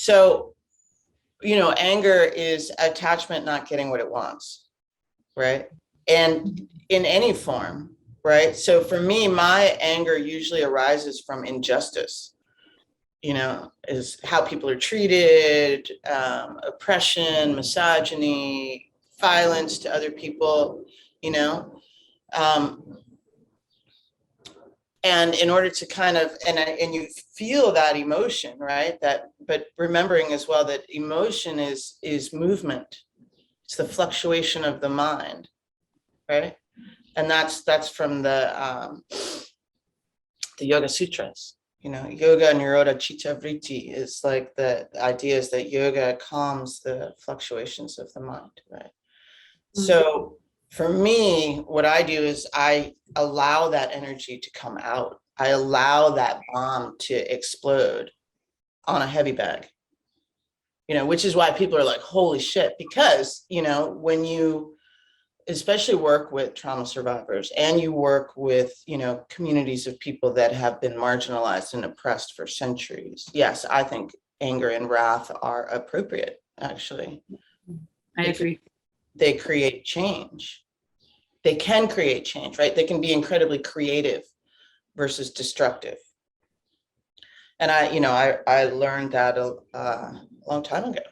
So, anger is attachment not getting what it wants, right? And in any form, right? So for me, my anger usually arises from injustice, is how people are treated, oppression, misogyny, violence to other people, you know. And in order to kind of, and you feel that emotion, right? But remembering as well that emotion is movement. It's the fluctuation of the mind, right? And that's from the Yoga Sutras. Yoga Nirodha Chitta Vritti is like the idea is that yoga calms the fluctuations of the mind, right? Mm-hmm. So for me, what I do is I allow that energy to come out. I allow that bomb to explode on a heavy bag, which is why people are like, holy shit, because, when you especially work with trauma survivors and you work with, communities of people that have been marginalized and oppressed for centuries. Yes, I think anger and wrath are appropriate, actually. I agree. They create change. They can create change, right? They can be incredibly creative versus destructive. And I learned that a long time ago.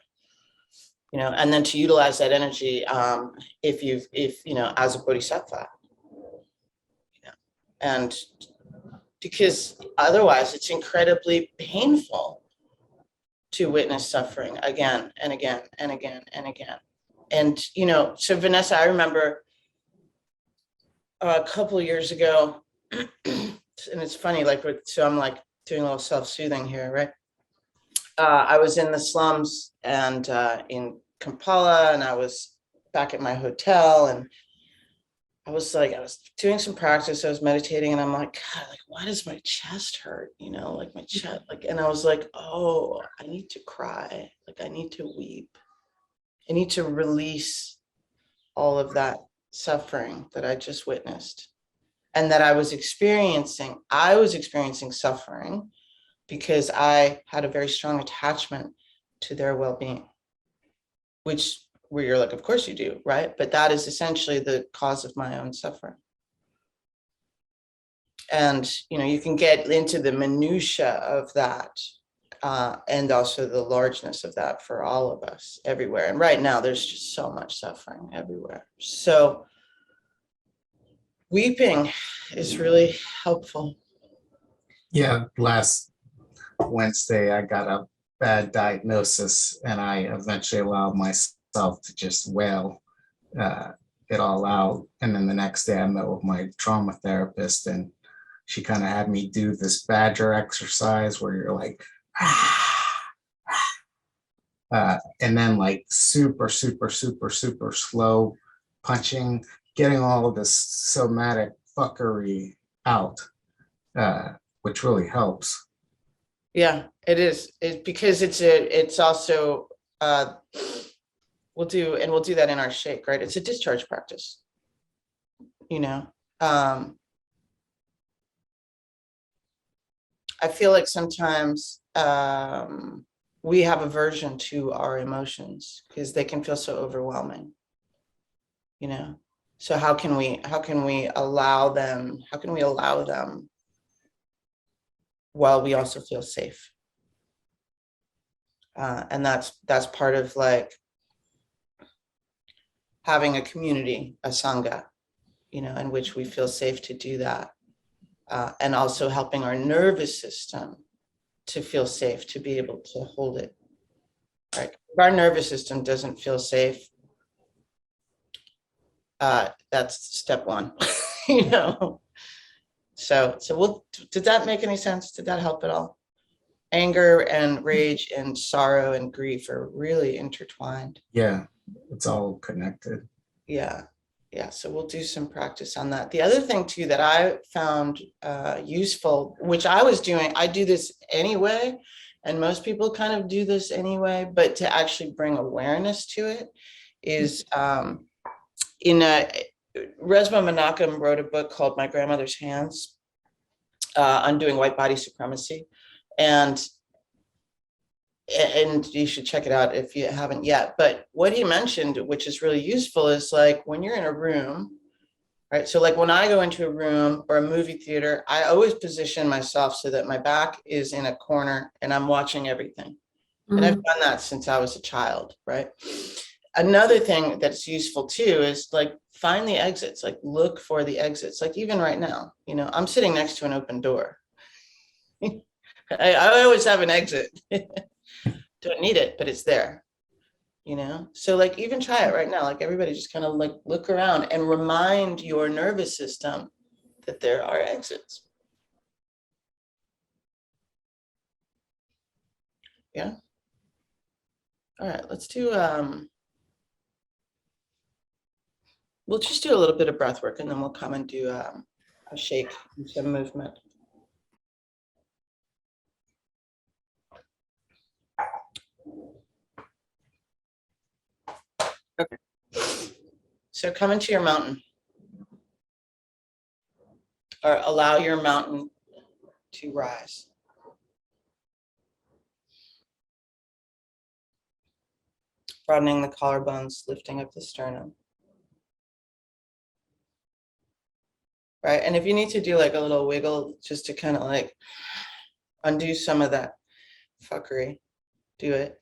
And then to utilize that energy, if as a bodhisattva, and because otherwise it's incredibly painful to witness suffering again and again and again and again. And, so Vanessa, I remember a couple of years ago, and it's funny, so I'm like doing a little self-soothing here, right? I was in the slums and in Kampala, and I was back at my hotel, and I was doing some practice. I was meditating, and I'm like, God, why does my chest hurt? My chest, and I was like, oh, I need to cry. I need to weep. I need to release all of that suffering that I just witnessed and that I was experiencing. I was experiencing suffering because I had a very strong attachment to their well-being, where you're like, of course you do, right? But that is essentially the cause of my own suffering. And, you can get into the minutia of that and also the largeness of that for all of us everywhere. And right now there's just so much suffering everywhere. So weeping is really helpful. Yeah, last Wednesday I got a bad diagnosis and I eventually allowed myself to just wail it all out. And then the next day I met with my trauma therapist and she kind of had me do this badger exercise where you're like, and then super, super, super, super slow punching, getting all of this somatic fuckery out, which really helps. Yeah, it is. Because it's also, we'll do that in our shake, right? It's a discharge practice, I feel like sometimes we have aversion to our emotions because they can feel so overwhelming, So how can we allow them? How can we allow them while we also feel safe? And that's part of having a community, a sangha, in which we feel safe to do that. And also helping our nervous system to feel safe, to be able to hold it, right? If our nervous system doesn't feel safe, that's step one, So did that make any sense? Did that help at all? Anger and rage and sorrow and grief are really intertwined. Yeah, it's all connected. Yeah. So we'll do some practice on that. The other thing too that I found useful, which I was doing, I do this anyway, and most people kind of do this anyway, but to actually bring awareness to it is Resmaa Menakem wrote a book called My Grandmother's Hands, Undoing White Body Supremacy. And and you should check it out if you haven't yet. But what he mentioned, which is really useful, is like when you're in a room, right? So like when I go into a room or a movie theater, I always position myself so that my back is in a corner and I'm watching everything. And I've done that since I was a child, right? Another thing that's useful too is like find the exits, like look for the exits. Like even right now, you know, I'm sitting next to an open door. I always have an exit. Don't need it, but it's there, you know? So like even try it right now. Like everybody just kind of like look around and remind your nervous system that there are exits. Yeah. All right, let's do we'll just do a little bit of breath work and then we'll come and do a shake and some movement. Okay. So come into your mountain or allow your mountain to rise. Broadening the collarbones, lifting up the sternum. Right. And if you need to do like a little wiggle just to kind of like undo some of that fuckery, do it.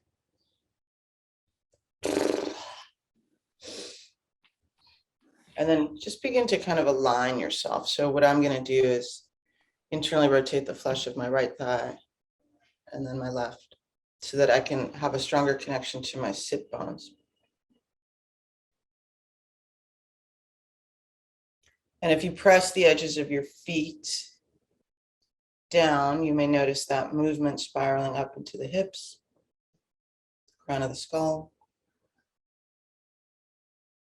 And then just begin to kind of align yourself. So what I'm going to do is internally rotate the flesh of my right thigh and then my left so that I can have a stronger connection to my sit bones. And if you press the edges of your feet down, you may notice that movement spiraling up into the hips, crown of the skull.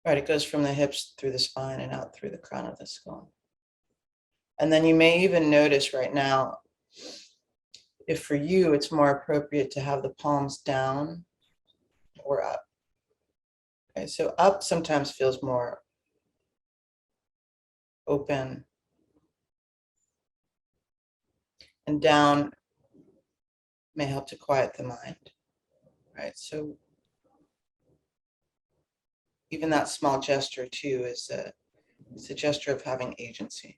Right, it goes from the hips through the spine and out through the crown of the skull. And then you may even notice right now, if for you it's more appropriate to have the palms down or up. Okay, so up sometimes feels more open, and down may help to quiet the mind, right? So even that small gesture too is it's a gesture of having agency.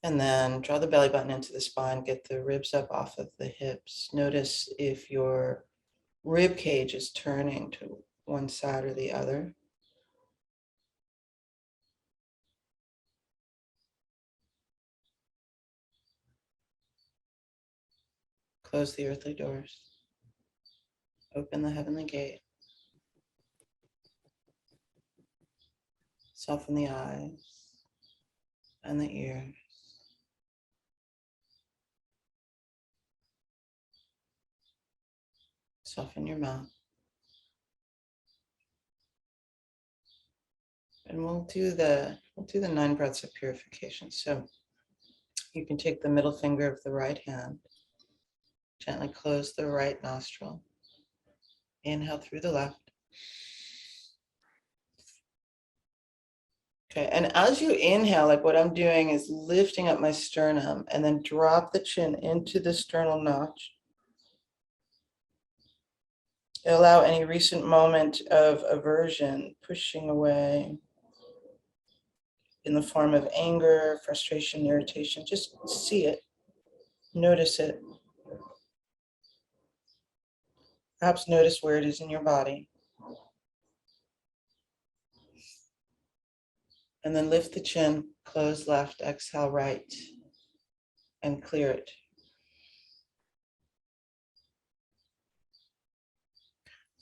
And then draw the belly button into the spine, get the ribs up off of the hips. Notice if your rib cage is turning to one side or the other. Close the earthly doors. Open the heavenly gate. Soften the eyes and the ears. Soften your mouth. And we'll do the 9 breaths of purification. So you can take the middle finger of the right hand, gently close the right nostril. Inhale through the left. Okay, and as you inhale, like what I'm doing is lifting up my sternum and then drop the chin into the sternal notch. Allow any recent moment of aversion pushing away in the form of anger, frustration, irritation. Just see it, notice it. Perhaps notice where it is in your body. And then lift the chin, close left, exhale right, and clear it.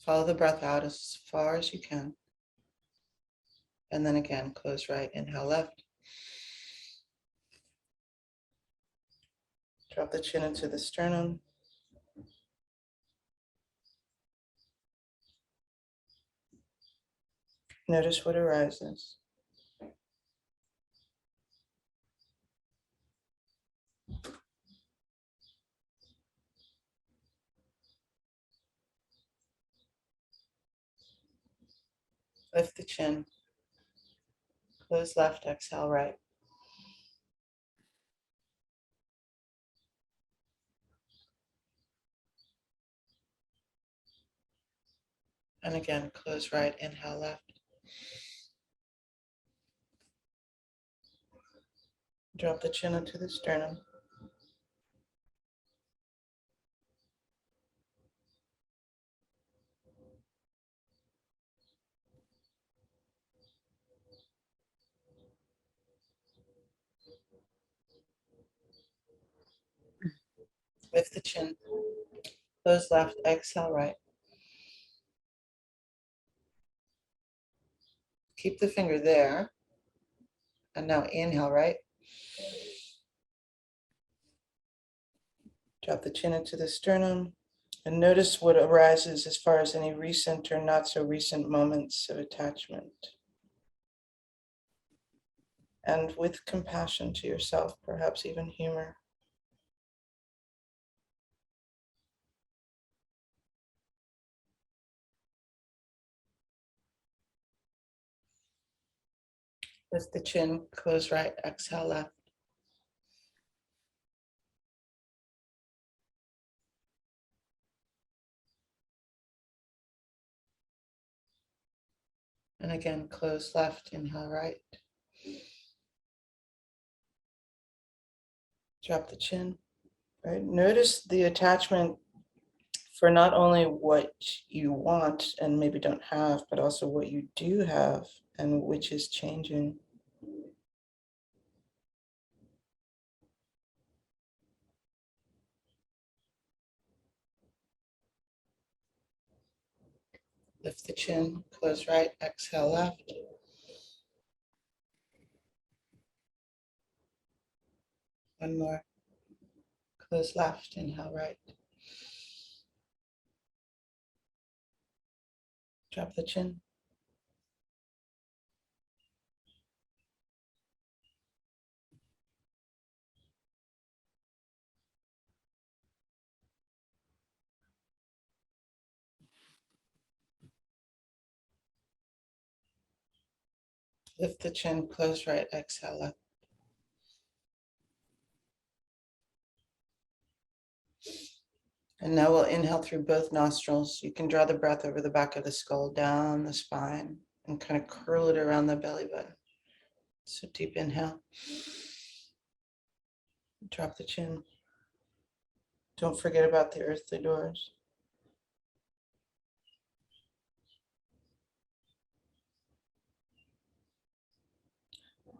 Follow the breath out as far as you can. And then again, close right, inhale left. Drop the chin into the sternum. Notice what arises. Lift the chin. Close left, exhale right. And again, close right, inhale left. Drop the chin into the sternum. Lift the chin. Close left, exhale right. Keep the finger there. And now inhale right. Drop the chin into the sternum. And notice what arises as far as any recent or not so recent moments of attachment. And with compassion to yourself, perhaps even humor. Lift the chin, close right, exhale left. And again, close left, inhale right. Drop the chin, right? Notice the attachment for not only what you want and maybe don't have, but also what you do have and which is changing. Lift the chin, close right, exhale left. One more. Close left, inhale right. Drop the chin. Lift the chin, close right, exhale left. And now we'll inhale through both nostrils. You can draw the breath over the back of the skull, down the spine, and kind of curl it around the belly button. So deep inhale. Drop the chin. Don't forget about the earthly doors.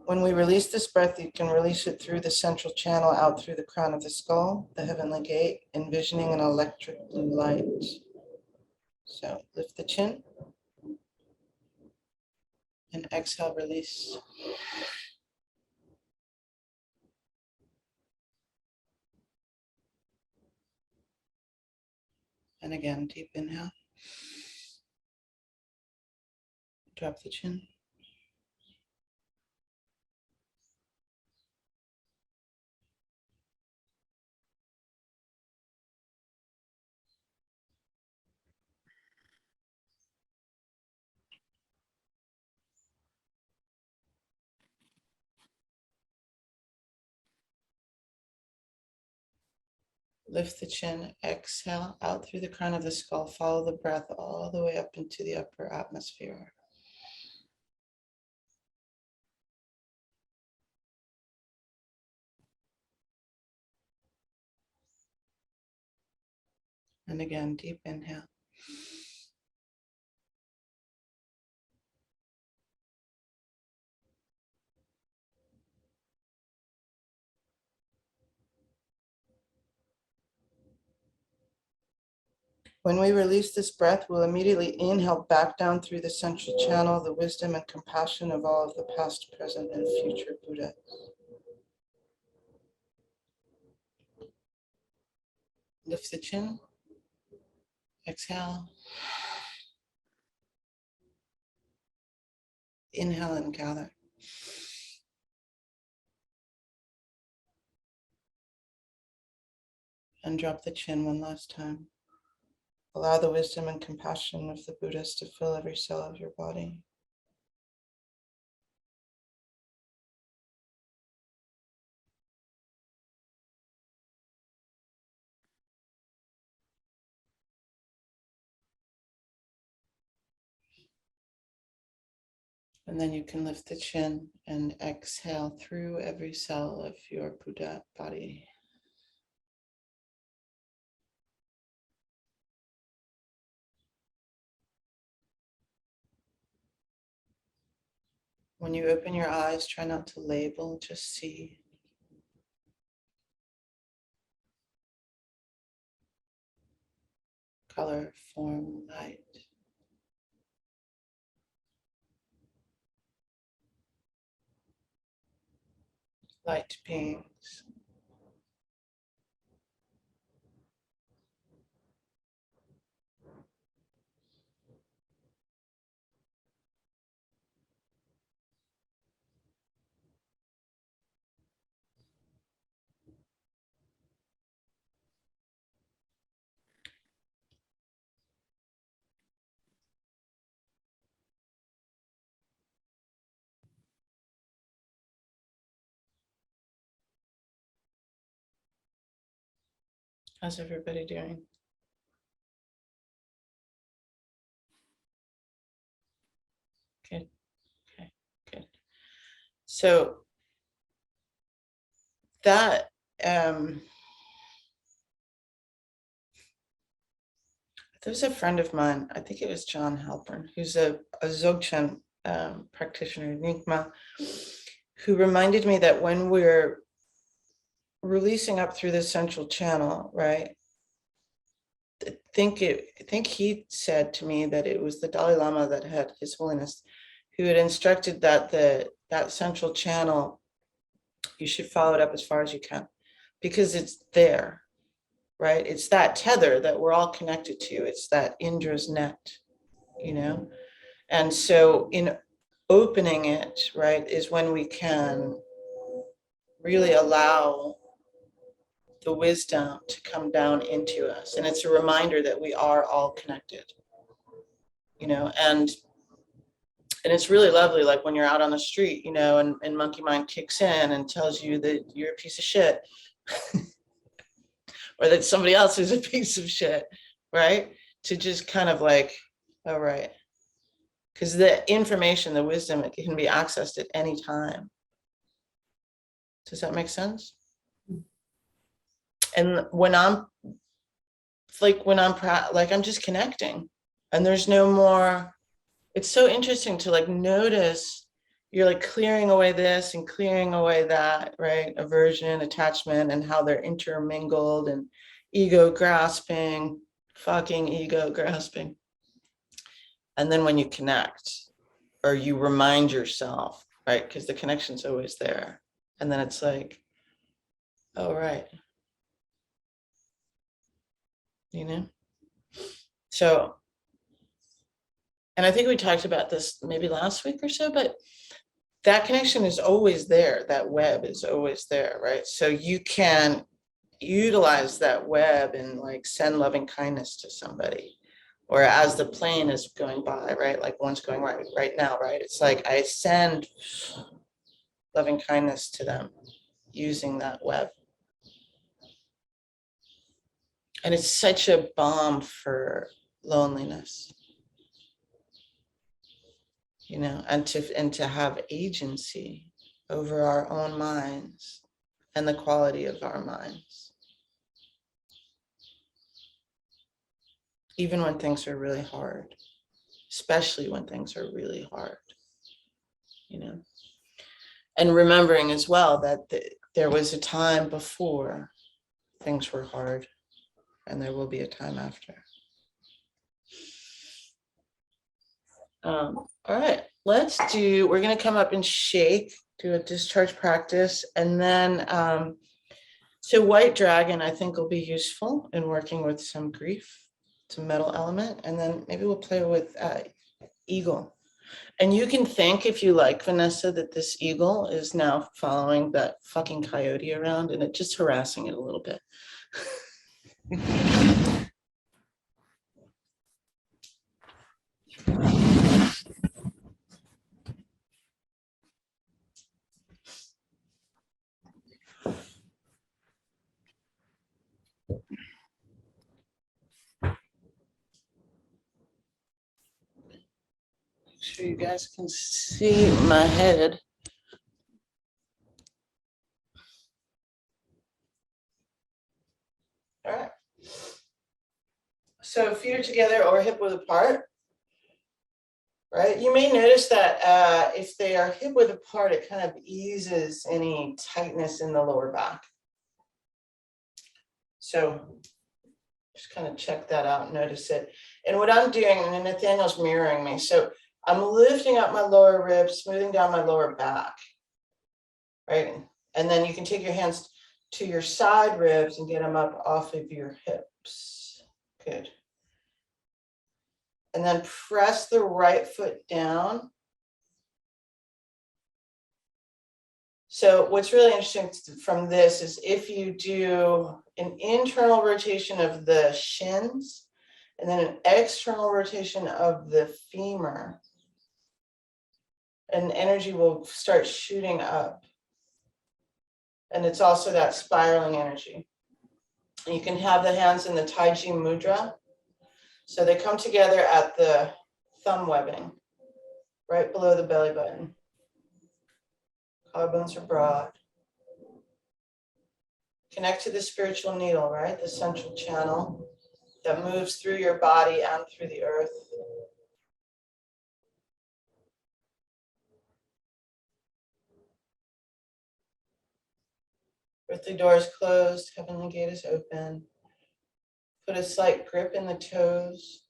When we release this breath, you can release it through the central channel out through the crown of the skull, the heavenly gate, envisioning an electric blue light. So lift the chin and exhale, release. And again, deep inhale. Drop the chin. Lift the chin, exhale out through the crown of the skull. Follow the breath all the way up into the upper atmosphere. And again, deep inhale. When we release this breath, we'll immediately inhale back down through the central channel, the wisdom and compassion of all of the past, present, and future Buddha. Lift the chin, exhale, inhale and gather. And drop the chin one last time. Allow the wisdom and compassion of the Buddhas to fill every cell of your body. And then you can lift the chin and exhale through every cell of your Buddha body. When you open your eyes, try not to label, just see. Color, form, light. Light beings. How's everybody doing? Good, okay, good. So that, there's a friend of mine, I think it was John Halpern, who's a Dzogchen practitioner, Nyingma, who reminded me that when we're releasing up through the central channel, right? I think he said to me that it was the Dalai Lama that had His Holiness who had instructed that that central channel, you should follow it up as far as you can because it's there, right? It's that tether that we're all connected to. It's that Indra's net, you know? And so in opening it, right, is when we can really allow the wisdom to come down into us. And it's a reminder that we are all connected, you know, and it's really lovely, like when you're out on the street, you know, and monkey mind kicks in and tells you that you're a piece of shit or that somebody else is a piece of shit, right? To just kind of like, oh, right. Because the information, the wisdom, it can be accessed at any time. Does that make sense? And when I'm like, I'm just connecting and there's no more, it's so interesting to like notice you're like clearing away this and clearing away that, right? Aversion, attachment, and how they're intermingled and ego grasping, fucking ego grasping. And then when you connect or you remind yourself, right? Because the connection's always there. And then it's like, oh, right. You know? So, and I think we talked about this maybe last week or so, but that connection is always there. That web is always there, right? So you can utilize that web and like send loving kindness to somebody. Or as the plane is going by, right? Like one's going right now, right? It's like I send loving kindness to them using that web. And it's such a balm for loneliness, you know, and to have agency over our own minds and the quality of our minds. Even when things are really hard, especially when things are really hard, you know. And remembering as well that there was a time before things were hard and there will be a time after. All right, we're going to come up and shake, do a discharge practice. And then, so white dragon, I think will be useful in working with some grief, some metal element. And then maybe we'll play with eagle. And you can think, if you like, Vanessa, that this eagle is now following that fucking coyote around and it's just harassing it a little bit. Make so you guys can see my head. All right. So feet are together or hip width apart. Right. You may notice that if they are hip width apart, it kind of eases any tightness in the lower back. So just kind of check that out, notice it. And what I'm doing, and Nathaniel's mirroring me. So I'm lifting up my lower ribs, smoothing down my lower back. Right. And then you can take your hands to your side ribs and get them up off of your hips. Good. And then press the right foot down. So what's really interesting from this is if you do an internal rotation of the shins and then an external rotation of the femur, and energy will start shooting up. And it's also that spiraling energy. You can have the hands in the Tai Chi Mudra. So they come together at the thumb webbing, right below the belly button. Collarbones are broad. Connect to the spiritual needle, right? The central channel that moves through your body and through the earth. Earthly door is closed, heavenly gate is open. Put a slight grip in the toes.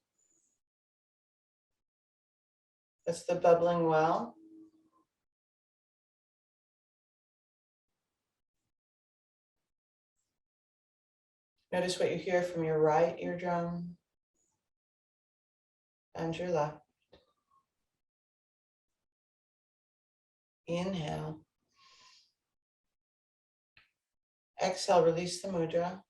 That's the bubbling well. Notice what you hear from your right eardrum and your left. Inhale. Exhale, release the mudra.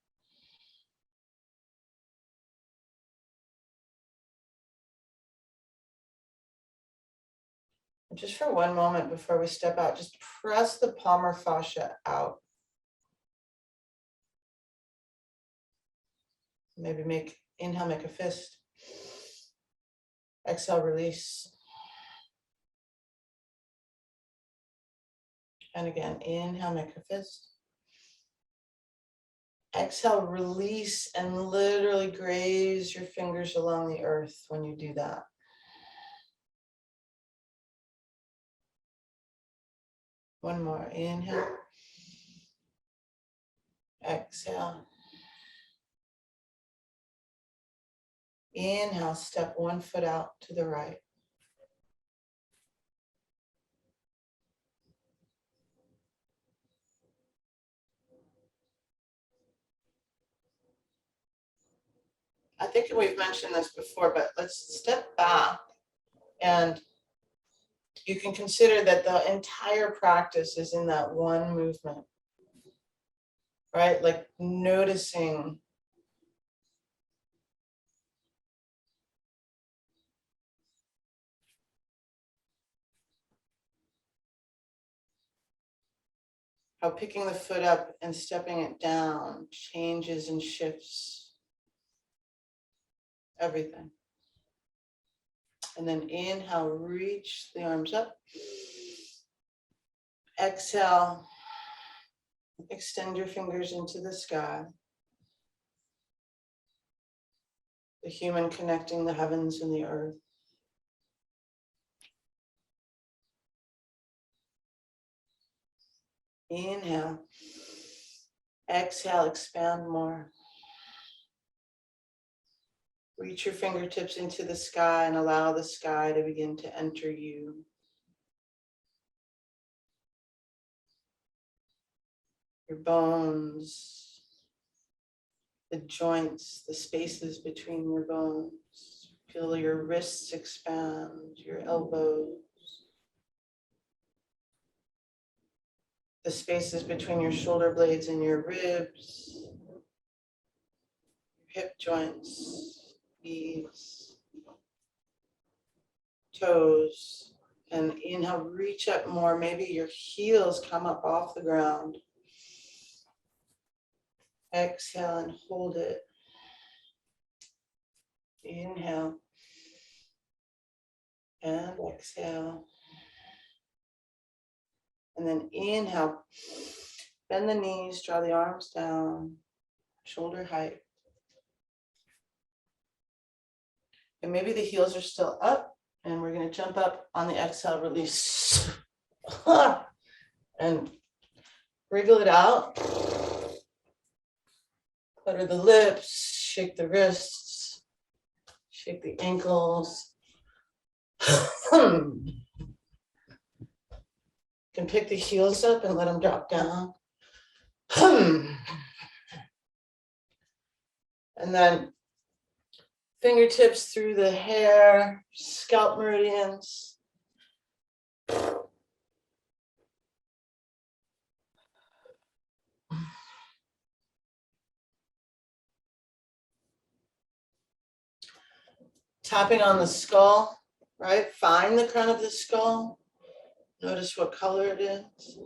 And just for one moment before we step out, just press the palmar fascia out. Maybe inhale, make a fist. Exhale, release. And again, inhale, make a fist. Exhale, release, and literally graze your fingers along the earth when you do that. One more, inhale. Exhale. Inhale, step one foot out to the right. I think we've mentioned this before, but let's step back and you can consider that the entire practice is in that one movement, right? Like noticing how picking the foot up and stepping it down changes and shifts everything. And then inhale, reach the arms up. Exhale, extend your fingers into the sky. The human connecting the heavens and the earth. Inhale. Exhale, expand more. Reach your fingertips into the sky and allow the sky to begin to enter you. Your bones, the joints, the spaces between your bones. Feel your wrists expand, your elbows. The spaces between your shoulder blades and your ribs. Your hip joints, knees, toes. And inhale, reach up more. Maybe your heels come up off the ground. Exhale and hold it. Inhale. And exhale. And then inhale. Bend the knees, draw the arms down, shoulder height. And maybe the heels are still up, and we're going to jump up on the exhale, release. And wriggle it out. Flutter the lips, shake the wrists, shake the ankles. You can pick the heels up and let them drop down. And then fingertips through the hair, scalp meridians. Tapping on the skull, right? Find the crown of the skull. Notice what color it is.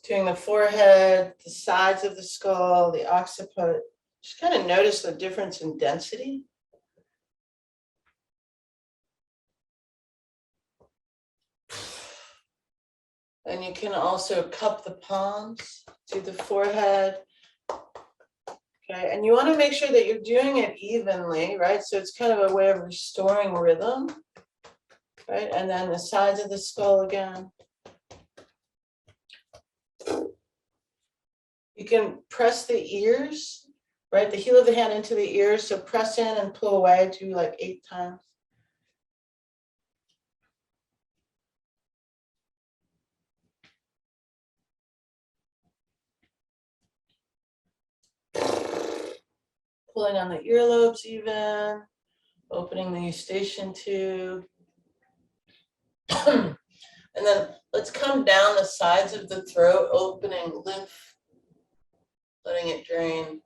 Doing the forehead, the sides of the skull, the occiput. Just kind of notice the difference in density. And you can also cup the palms to the forehead. Okay, and you want to make sure that you're doing it evenly, right? So it's kind of a way of restoring rhythm, right? And then the sides of the skull again. You can press the ears, right? The heel of the hand into the ears. So press in and pull away, do like 8 times. Pulling on the earlobes even, opening the eustachian tube. And then let's come down the sides of the throat, opening lymph, letting it drain.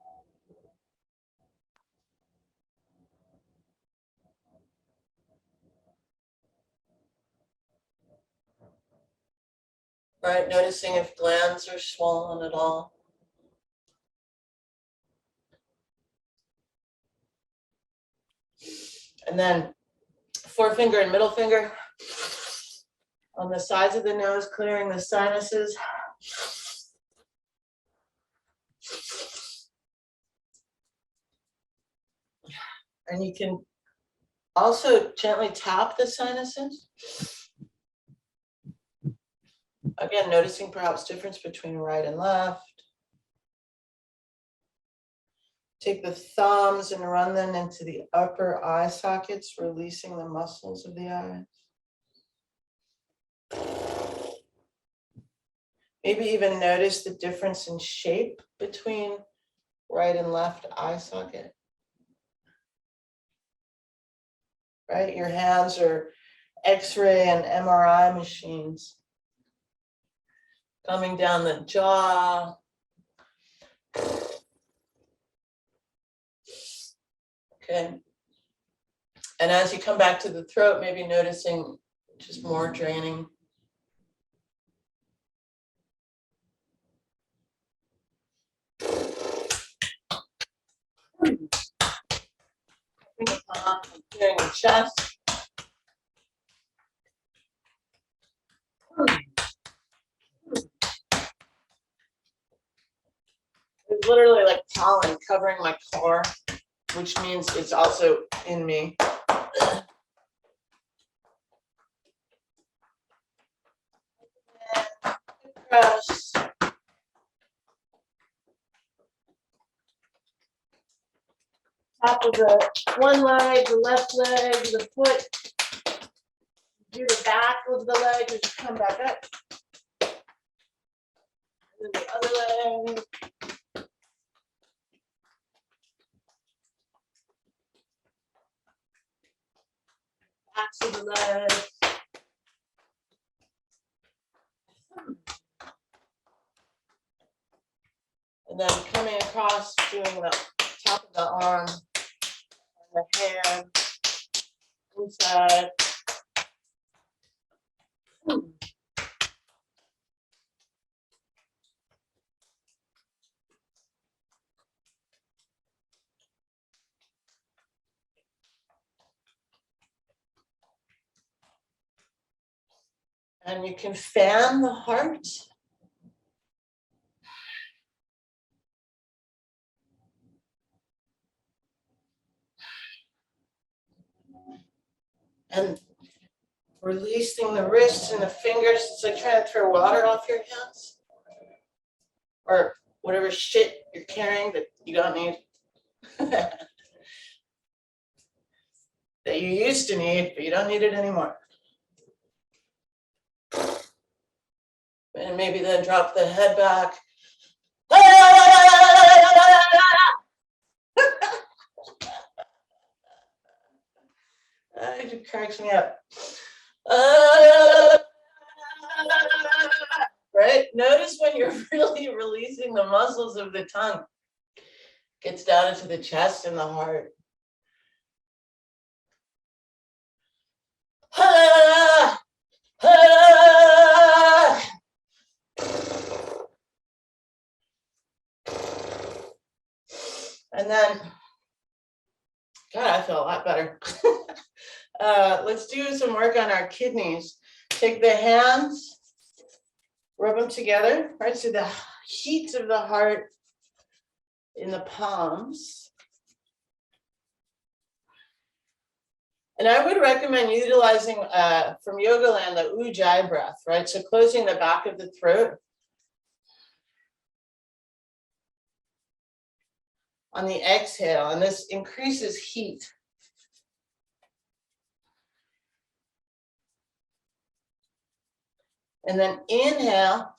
Right, noticing if glands are swollen at all. And then forefinger and middle finger on the sides of the nose, clearing the sinuses. And you can also gently tap the sinuses. Again, noticing perhaps difference between right and left. Take the thumbs and run them into the upper eye sockets, releasing the muscles of the eyes. Maybe even notice the difference in shape between right and left eye socket. Right, your hands are X-ray and MRI machines. Coming down the jaw. Okay. And as you come back to the throat, maybe noticing just more draining. Clearing the chest. It's literally like pollen covering my car, which means it's also in me. Press. Top of the one leg, the left leg, the foot. Do the back of the leg as you come back up. And then the other leg. Backs of the leg. And then coming across, doing the top of the arm, and the hand, inside. And you can fan the heart. And releasing the wrists and the fingers. It's like trying to throw water off your hands. Or whatever shit you're carrying that you don't need. That you used to need, but you don't need it anymore. And maybe then drop the head back. It cracks me up. Right? Notice when you're really releasing the muscles of the tongue. Gets down into the chest and the heart. And then, God, I feel a lot better. Let's do some work on our kidneys. Take the hands, rub them together, right? So the heat of the heart in the palms. And I would recommend utilizing from Yoga Land the Ujjayi breath, right? So closing the back of the throat. On the exhale, and this increases heat. And then inhale,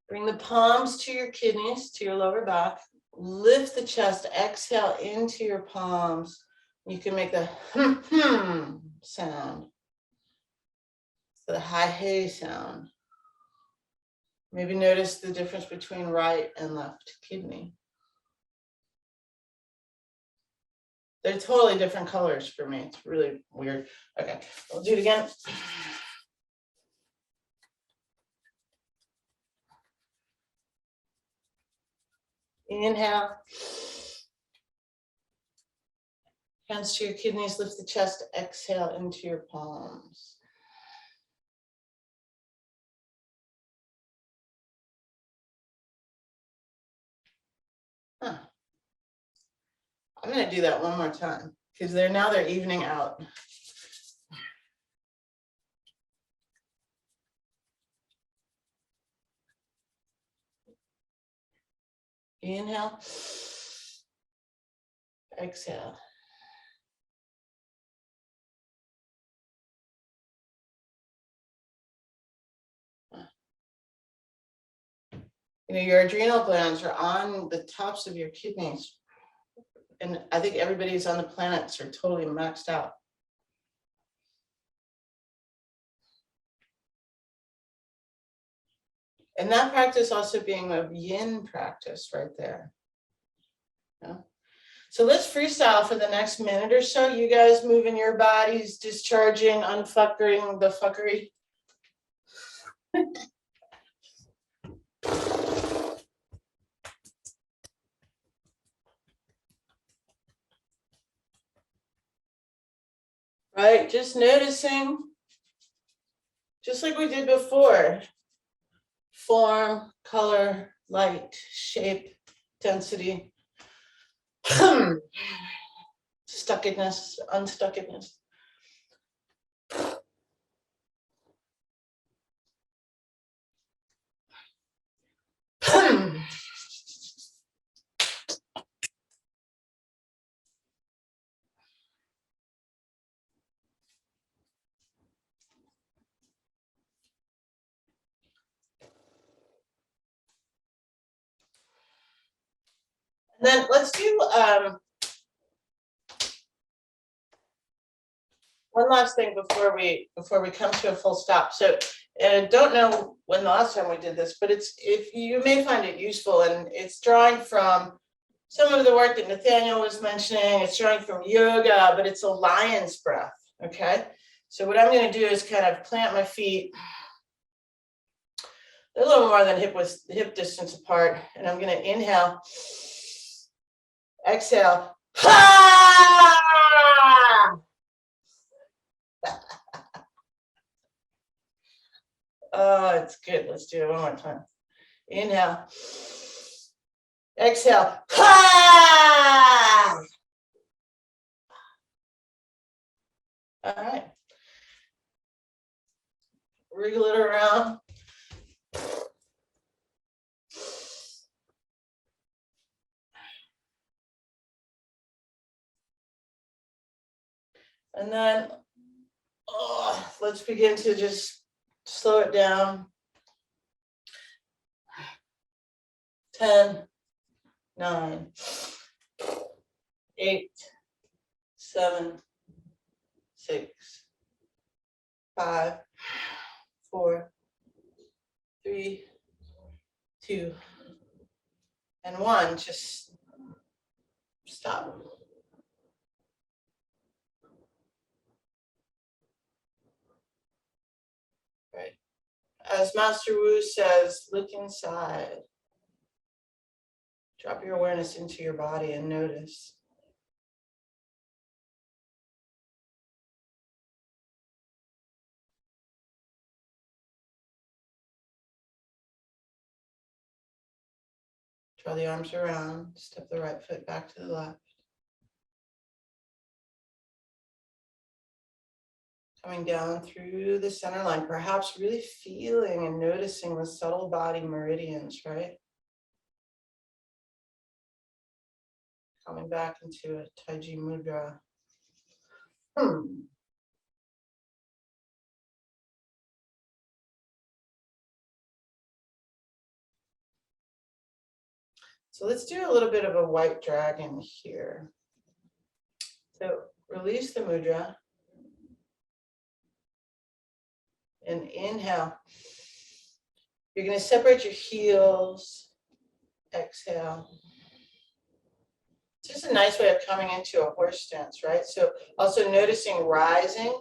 bring the palms to your kidneys, to your lower back. Lift the chest, exhale into your palms. You can make the sound, the high hey sound. Maybe notice the difference between right and left kidney. They're totally different colors for me. It's really weird. Okay, we'll do it again. Inhale. Hands to your kidneys, lift the chest, exhale into your palms. Huh. I'm going to do that one more time because they're evening out. Inhale, exhale. You know, your adrenal glands are on the tops of your kidneys. And I think everybody's on the planets are totally maxed out. And that practice also being a yin practice right there. Yeah. So let's freestyle for the next minute or so. You guys moving your bodies, discharging, unfuckering the fuckery. Right, just noticing, just like we did before, form, color, light, shape, density, stuckedness, unstuckedness. And then let's do one last thing before we come to a full stop. So don't know when the last time we did this, but if you may find it useful, and it's drawing from some of the work that Nathaniel was mentioning. It's drawing from yoga, but it's a lion's breath. Okay, so what I'm going to do is kind of plant my feet a little more than hip distance apart, and I'm going to inhale, exhale. Oh, it's good. Let's do it one more time. Inhale. Exhale. Ha! All right. Wriggle it around. And then let's begin to just slow it down. 10, 9, 8, 7, 6, 5, 4, 3, 2, and 1. Just stop. Right. As Master Wu says, look inside. Drop your awareness into your body and notice. Draw the arms around, step the right foot back to the left. Coming down through the center line, perhaps really feeling and noticing the subtle body meridians, right? Coming back into a Tai Chi Mudra. So let's do a little bit of a white dragon here. So release the mudra. And inhale. You're going to separate your heels. Exhale. It's just a nice way of coming into a horse stance, right? So also noticing rising.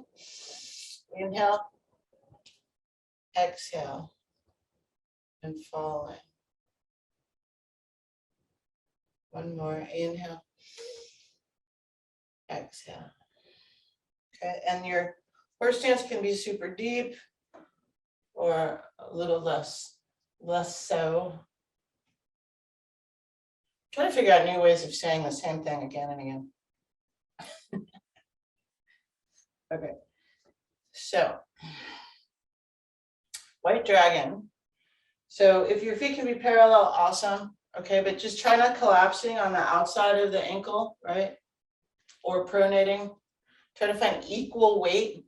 Inhale. Exhale. And falling. One more. Inhale. Exhale. Okay, and your horse stance can be super deep or a little less so. Trying to figure out new ways of saying the same thing again and again. Okay, so white dragon. So if your feet can be parallel, awesome. Okay, but just try not collapsing on the outside of the ankle, right? Or pronating. Try to find equal weight.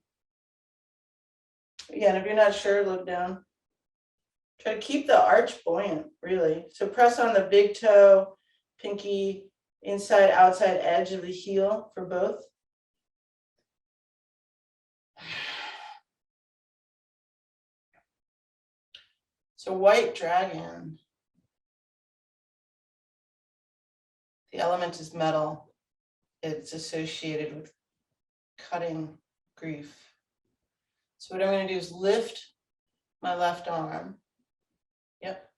Again, if you're not sure, look down. Try to keep the arch buoyant, really. So press on the big toe, pinky, inside, outside edge of the heel for both. So white dragon. The element is metal. It's associated with cutting grief. So what I'm going to do is lift my left arm. Yep.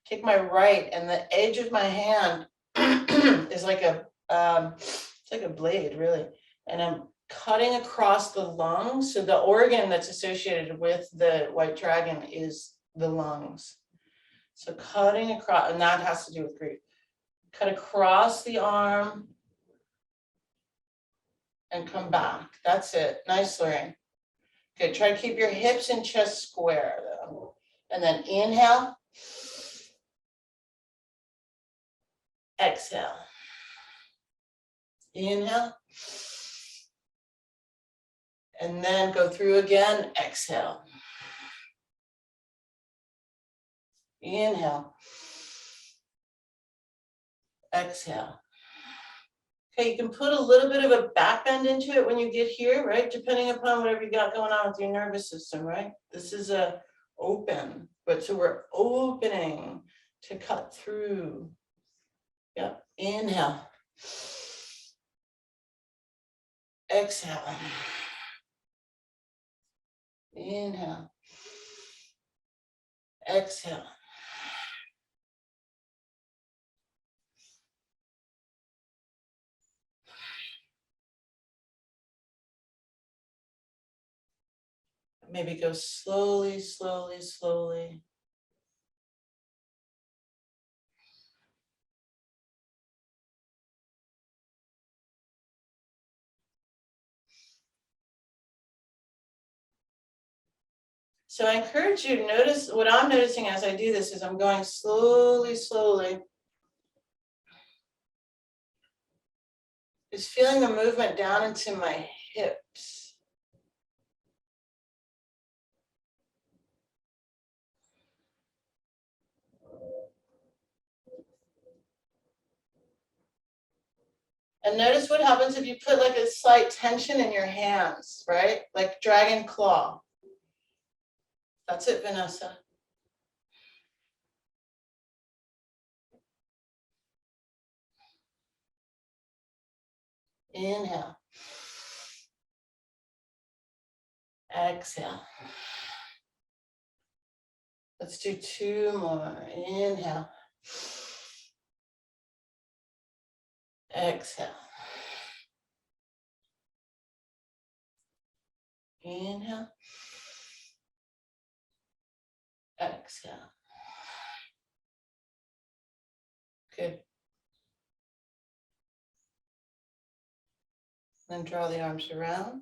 Take my right, and the edge of my hand is like it's like a blade, really. And I'm cutting across the lungs. So the organ that's associated with the white dragon is the lungs. So cutting across, and that has to do with grief. Cut across the arm and come back. That's it. Nice, Lorraine. Good. Try to keep your hips and chest square, though. And then inhale. Exhale. Inhale. And then go through again. Exhale. Inhale. Exhale. Okay, you can put a little bit of a back bend into it when you get here, right? Depending upon whatever you got going on with your nervous system, right? This is a open, but so we're opening to cut through. Yep. Inhale. Exhale. Inhale. Exhale. Maybe go slowly, slowly, slowly. So I encourage you to notice, what I'm noticing as I do this is I'm going slowly, slowly. Is feeling the movement down into my hips. And notice what happens if you put like a slight tension in your hands, right? Like dragon claw. That's it, Vanessa. Inhale. Exhale. Let's do 2 more. Inhale. Exhale. Inhale. Exhale. Good. Then draw the arms around.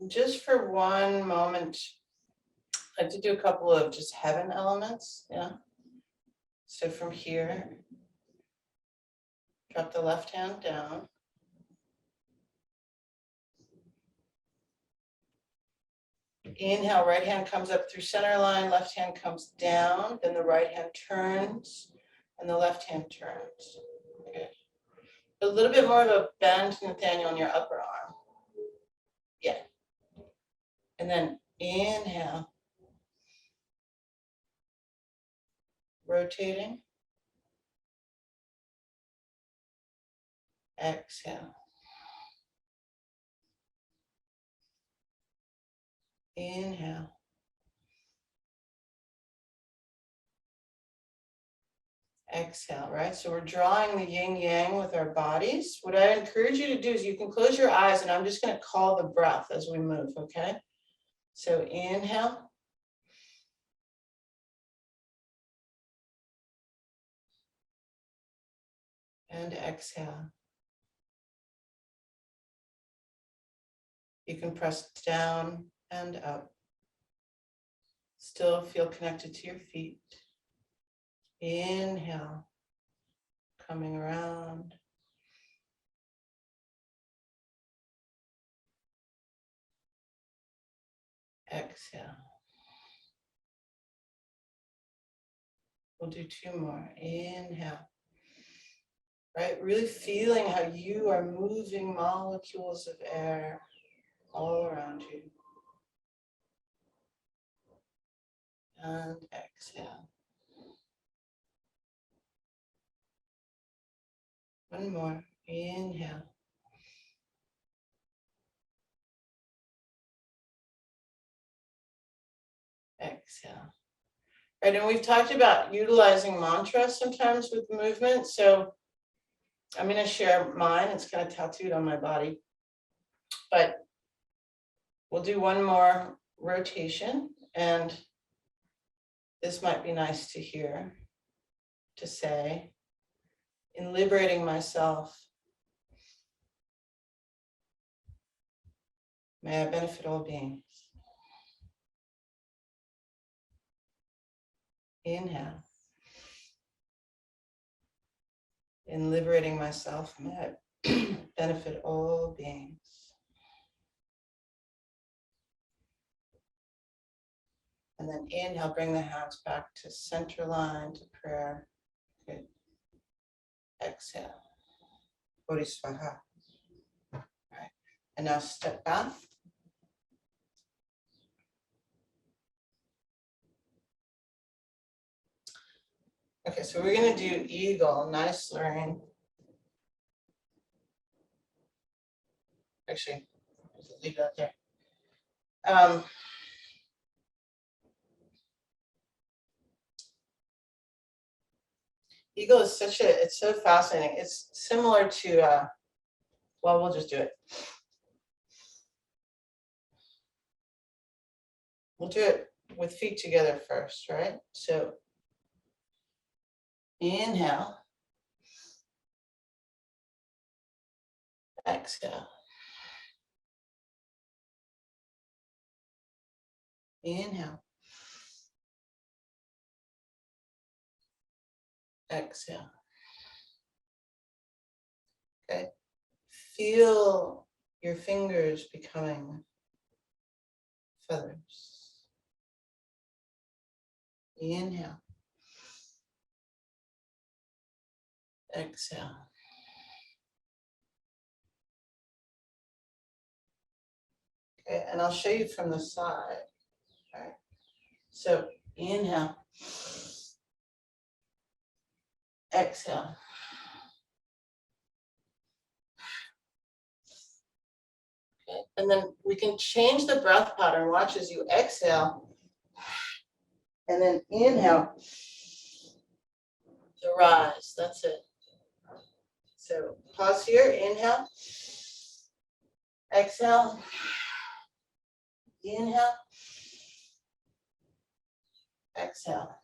Just for one moment, I like to do a couple of just heaven elements. Yeah. So from here, drop the left hand down. Inhale, right hand comes up through center line, left hand comes down, then the right hand turns, and the left hand turns. Okay. A little bit more of a bend, Nathaniel, in your upper arm. Yeah. And then inhale, rotating. Exhale. Inhale. Exhale, right? So we're drawing the yin yang with our bodies. What I encourage you to do is you can close your eyes and I'm just going to call the breath as we move, okay? So inhale. And exhale. You can press down and up. Still feel connected to your feet. Inhale, coming around. Exhale. We'll do 2 more. Inhale. Right, really feeling how you are moving molecules of air all around you. And exhale. 1 more. Inhale. Exhale. Right, and we've talked about utilizing mantras sometimes with movement. So I'm going to share mine. It's kind of tattooed on my body. But we'll do 1 more rotation. And this might be nice to hear, to say, in liberating myself, may I benefit all beings. Inhale. In liberating myself, may I benefit all beings. And then inhale, bring the hands back to center line, to prayer. Good. Exhale. Bodhisvaha. All right. And now step back. Okay, so we're going to do eagle, nice learning. Actually, just leave that there. Eagle is it's so fascinating. It's similar to, well, we'll just do it. We'll do it with feet together first, right? So inhale, exhale. Inhale, exhale. Okay. Feel your fingers becoming feathers. Inhale, exhale. Okay, and I'll show you from the side. All right. So inhale, exhale. Okay, and then we can change the breath pattern. Watch as you exhale, and then inhale to rise. That's it. So pause here. Inhale, exhale, inhale, exhale.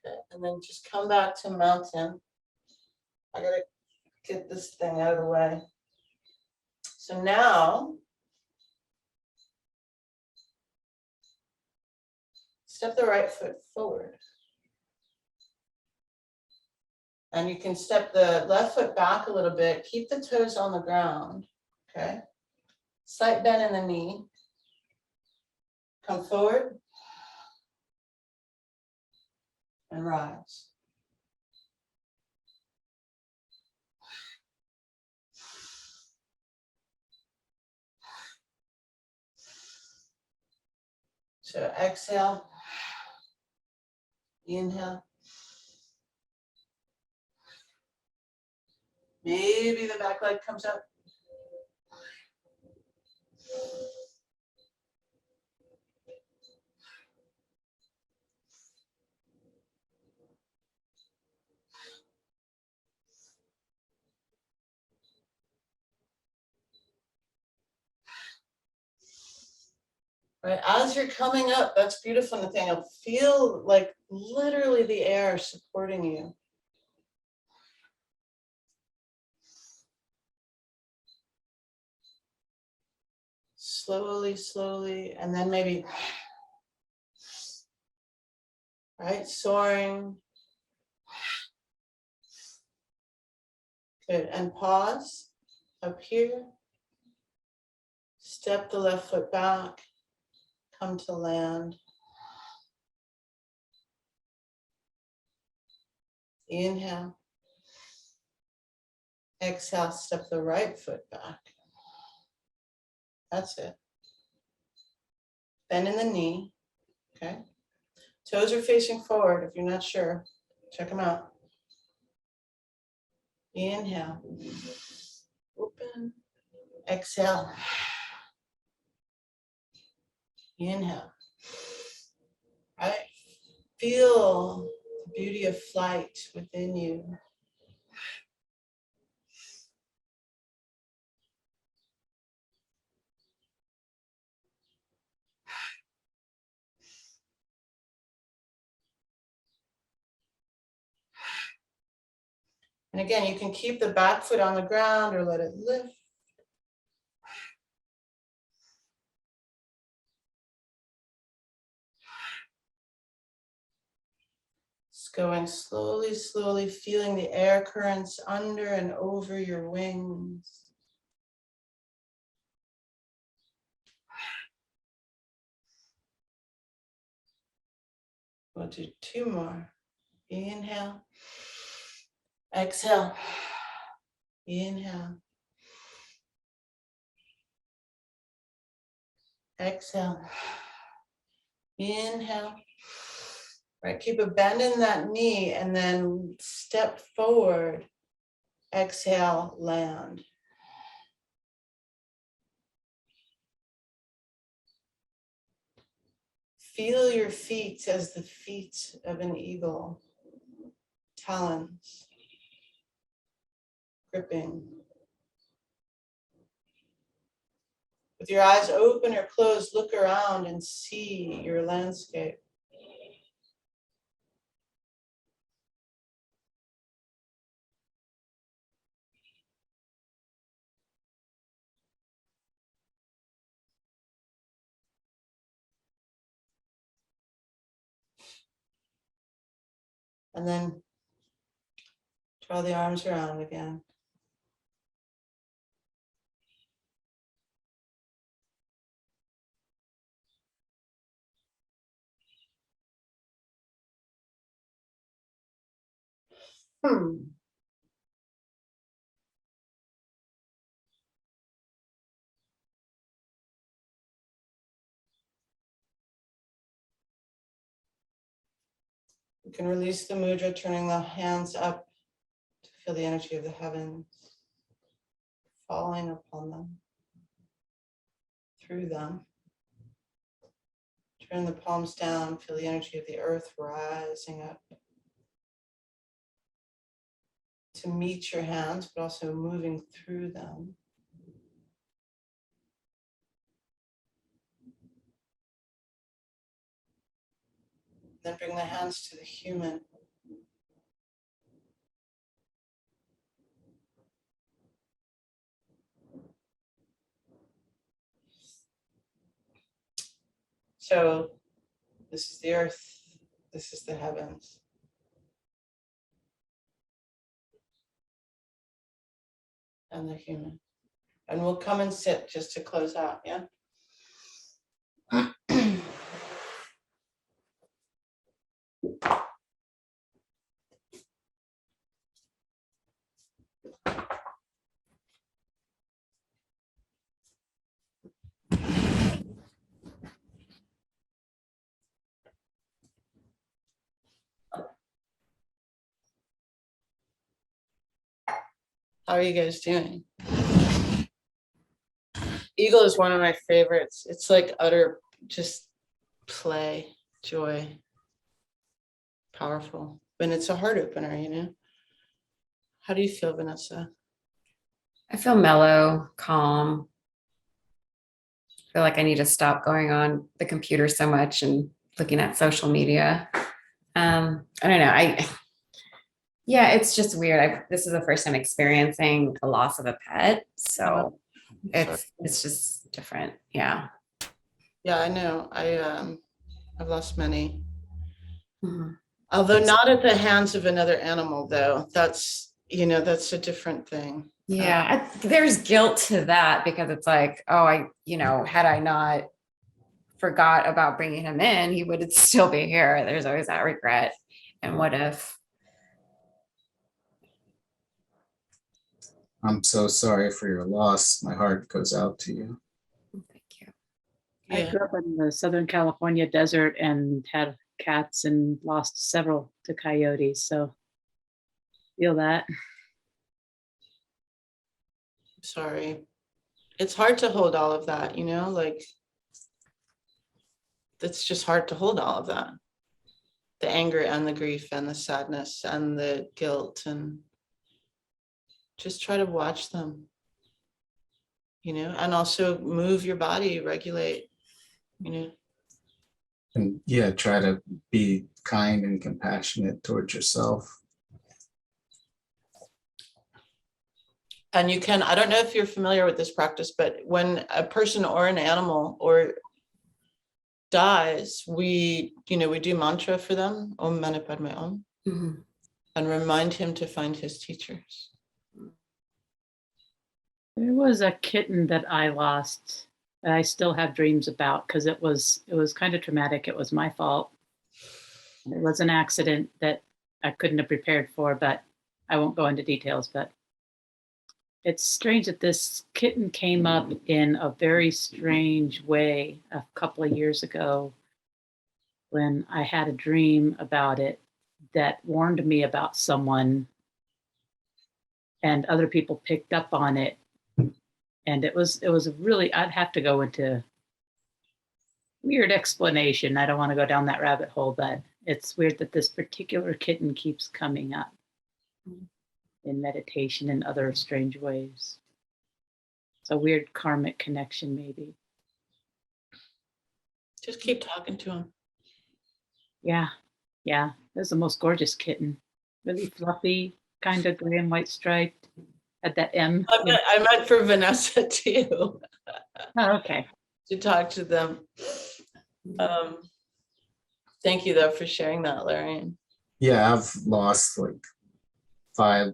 Okay, and then just come back to mountain. I gotta get this thing out of the way. So now, step the right foot forward. And you can step the left foot back a little bit. Keep the toes on the ground, okay? Slight bend in the knee. Come forward and rise. So exhale, inhale. Maybe the back leg comes up. Right, as you're coming up, that's beautiful, Nathaniel. Feel like literally the air supporting you. Slowly, slowly, and then maybe, right, soaring. Good, and pause up here. Step the left foot back, come to land. Inhale. Exhale, step the right foot back. That's it. Bend in the knee, okay? Toes are facing forward if you're not sure. Check them out. Inhale. Open. Exhale. Inhale. Right? Feel the beauty of flight within you. And again, you can keep the back foot on the ground or let it lift. Just going slowly, slowly, feeling the air currents under and over your wings. We'll do two more. Inhale. Exhale. Inhale. Exhale. Inhale. Right, keep a bend in that knee and then step forward. Exhale, land. Feel your feet as the feet of an eagle. Talons. Gripping. With your eyes open or closed, look around and see your landscape. And then draw the arms around again. You can release the mudra, turning the hands up to feel the energy of the heavens falling upon them, through them. Turn the palms down, feel the energy of the earth rising up to meet your hands, but also moving through them. Then bring the hands to the human. So this is the earth, this is the heavens. And the human. And we'll come and sit just to close out, yeah? How are you guys doing? Eagle is one of my favorites. It's like utter just play, joy, powerful. And it's a heart opener, you know? How do you feel, Vanessa? I feel mellow, calm. I feel like I need to stop going on the computer so much and looking at social media. I don't know. Yeah, it's just weird. This is the first time experiencing a loss of a pet. So it's just different. Yeah. Yeah, I know. I've lost many. Mhm. Although not at the hands of another animal, though. That's, you know, that's a different thing. Yeah, there's guilt to that because it's like, oh, had I not forgot about bringing him in, he would still be here. There's always that regret. And what if? I'm so sorry for your loss. My heart goes out to you. Thank you. I Yeah. grew up in the Southern California desert and had cats and lost several to coyotes. So feel that. Sorry. It's hard to hold all of that, you know, like it's just hard to hold all of that. The anger and the grief and the sadness and the guilt, and just try to watch them, you know, and also move your body, regulate, you know. And yeah, try to be kind and compassionate towards yourself. And you can, I don't know if you're familiar with this practice, but when a person or an animal or dies, we do mantra for them, Om Mani Padme Om, Mhm. and remind him to find his teachers. There was a kitten that I lost that I still have dreams about because it was kind of traumatic. It was my fault. It was an accident that I couldn't have prepared for, but I won't go into details. But it's strange that this kitten came up in a very strange way a couple of years ago when I had a dream about it that warned me about someone, and other people picked up on it. And it was really, I'd have to go into weird explanation. I don't want to go down that rabbit hole, but it's weird that this particular kitten keeps coming up in meditation in other strange ways. a weird karmic connection, maybe. Just keep talking to him. Yeah. Yeah. It was the most gorgeous kitten. Really fluffy, kind of gray and white striped. Had that M. I meant for Vanessa too, Oh, okay. to talk to them. Thank you though for sharing that, Larry. Yeah, I've lost like 5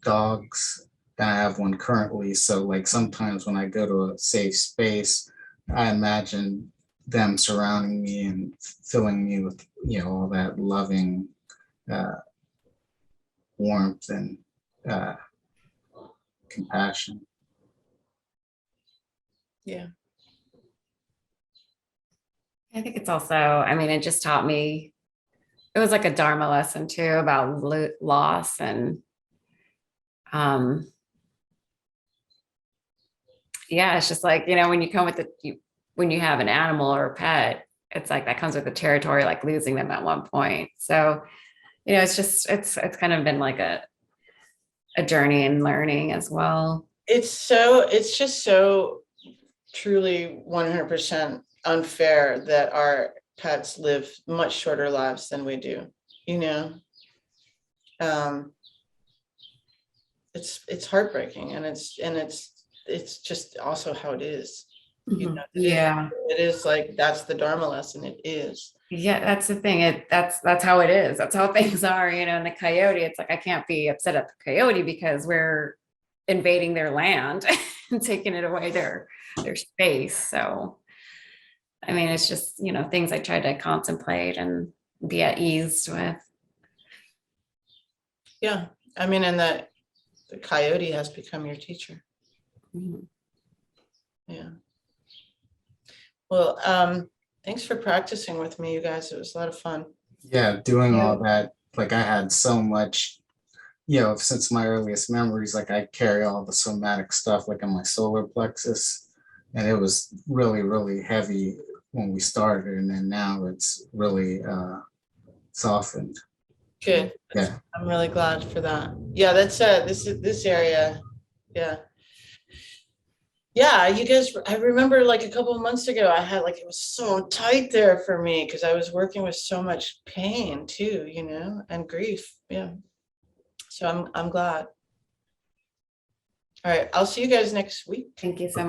dogs, and I have one currently. So like sometimes when I go to a safe space, I imagine them surrounding me and filling me with, all that loving warmth and uh, compassion. Yeah. I think it's also, I mean, it just taught me, it was like a Dharma lesson too about loss and, yeah, it's just like, when you come with when you have an animal or a pet, it's like that comes with the territory, like losing them at one point. So, it's just, it's kind of been like a journey in learning as well. It's just so truly 100% unfair that our pets live much shorter lives than we do, it's heartbreaking, and it's just also how it is. Yeah. It is like, that's the Dharma lesson. It is. Yeah, that's the thing. That's how it is. That's how things are, and the coyote, it's like I can't be upset at the coyote because we're invading their land and taking it away their space. So I mean, it's just, things I try to contemplate and be at ease with. Yeah. I mean, and the coyote has become your teacher. Mhm. Yeah. Well, thanks for practicing with me, you guys. It was a lot of fun. Yeah, doing all that, like I had so much, since my earliest memories, like I carry all the somatic stuff like in my solar plexus, and it was really, really heavy when we started, and then now it's really softened. Good. Yeah. I'm really glad for that. Yeah, that's this area. Yeah. Yeah, you guys, I remember like a couple of months ago, I had like, it was so tight there for me because I was working with so much pain too, and grief. Yeah. So I'm glad. All right, I'll see you guys next week. Thank you so much.